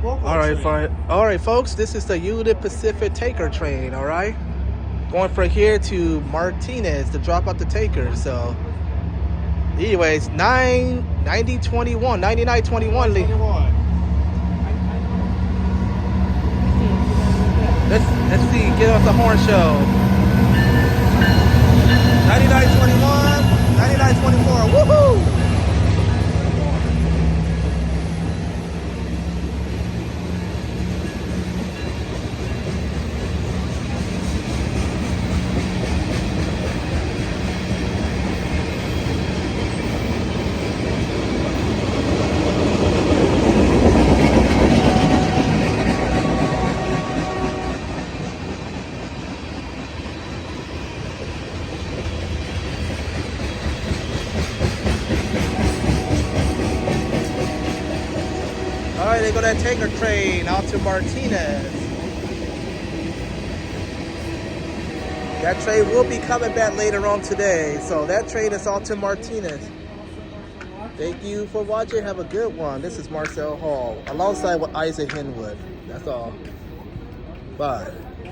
All right, folks. This is the Union Pacific Taker train. All right, going from here to Martinez to drop out the takers. So, anyways, 9921. Let's see. Get off the horn show. 9921, 9924. Woohoo! All right, they go that taker train out to Martinez. That train will be coming back later on today. So that train is out to Martinez. Thank you for watching. Have a good one. This is Marcel Hall alongside with Isaac Henwood. That's all. Bye.